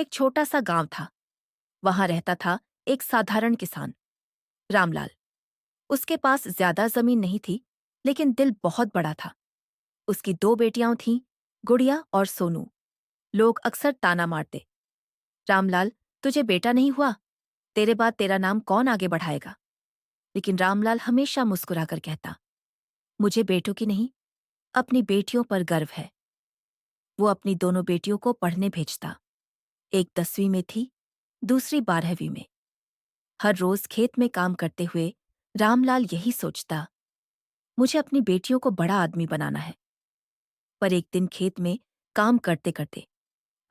एक छोटा सा गांव था। वहां रहता था एक साधारण किसान, रामलाल। उसके पास ज्यादा जमीन नहीं थी, लेकिन दिल बहुत बड़ा था। उसकी दो बेटियां थीं, गुड़िया और सोनू। लोग अक्सर ताना मारते, रामलाल, तुझे बेटा नहीं हुआ, तेरे बाद तेरा नाम कौन आगे बढ़ाएगा। लेकिन रामलाल हमेशा मुस्कुराकर कहता, मुझे बेटों की नहीं, अपनी बेटियों पर गर्व है। वो अपनी दोनों बेटियों को पढ़ने भेजता। एक 10वीं में थी, दूसरी 12वीं में। हर रोज खेत में काम करते हुए रामलाल यही सोचता, मुझे अपनी बेटियों को बड़ा आदमी बनाना है। पर एक दिन खेत में काम करते करते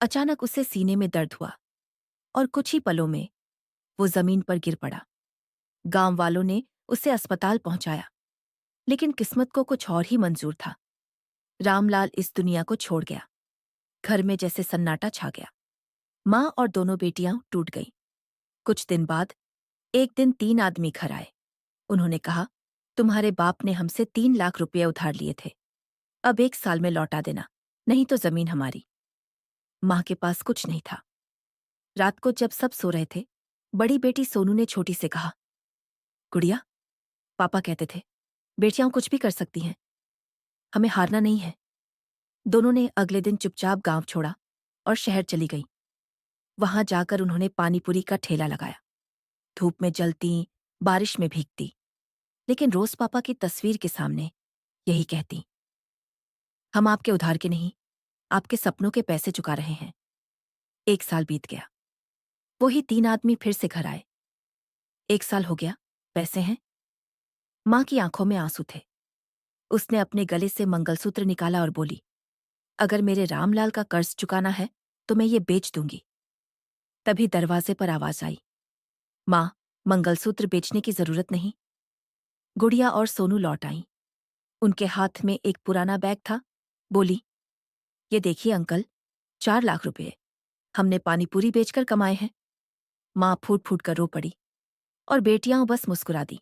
अचानक उसे सीने में दर्द हुआ और कुछ ही पलों में वो जमीन पर गिर पड़ा। गांव वालों ने उसे अस्पताल पहुंचाया, लेकिन किस्मत को कुछ और ही मंजूर था। रामलाल इस दुनिया को छोड़ गया। घर में जैसे सन्नाटा छा गया। माँ और दोनों बेटियां टूट गईं। कुछ दिन बाद एक दिन 3 आदमी घर आए। उन्होंने कहा, तुम्हारे बाप ने हमसे 3 लाख रुपये उधार लिए थे। अब 1 साल में लौटा देना, नहीं तो जमीन हमारी। माँ के पास कुछ नहीं था। रात को जब सब सो रहे थे, बड़ी बेटी सोनू ने छोटी से कहा, गुड़िया, पापा कहते थे बेटियां कुछ भी कर सकती हैं, हमें हारना नहीं है। दोनों ने अगले दिन चुपचाप गांव छोड़ा और शहर चली गई। वहां जाकर उन्होंने पानीपुरी का ठेला लगाया। धूप में जलती, बारिश में भीगती, लेकिन रोज पापा की तस्वीर के सामने यही कहती, हम आपके उधार के नहीं, आपके सपनों के पैसे चुका रहे हैं। 1 साल बीत गया। वही 3 आदमी फिर से घर आए। 1 साल हो गया, पैसे हैं? माँ की आंखों में आंसू थे। उसने अपने गले से मंगलसूत्र निकाला और बोली, अगर मेरे रामलाल का कर्ज चुकाना है तो मैं ये बेच दूंगी। तभी दरवाजे पर आवाज आई, माँ, मंगलसूत्र बेचने की जरूरत नहीं। गुड़िया और सोनू लौट आईं। उनके हाथ में एक पुराना बैग था। बोली, ये देखिए अंकल, 4 लाख रुपए हमने पानीपुरी बेचकर कमाए हैं। माँ फूट फूट कर रो पड़ी और बेटियां बस मुस्कुरा दी।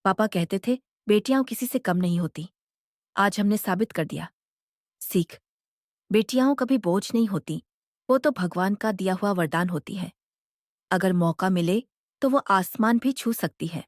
पापा कहते थे बेटियां किसी से कम नहीं होती। आज हमने साबित कर दिया। सीख, बेटियां कभी बोझ नहीं होती, वो तो भगवान का दिया हुआ वरदान होती है। अगर मौका मिले तो वो आसमान भी छू सकती है।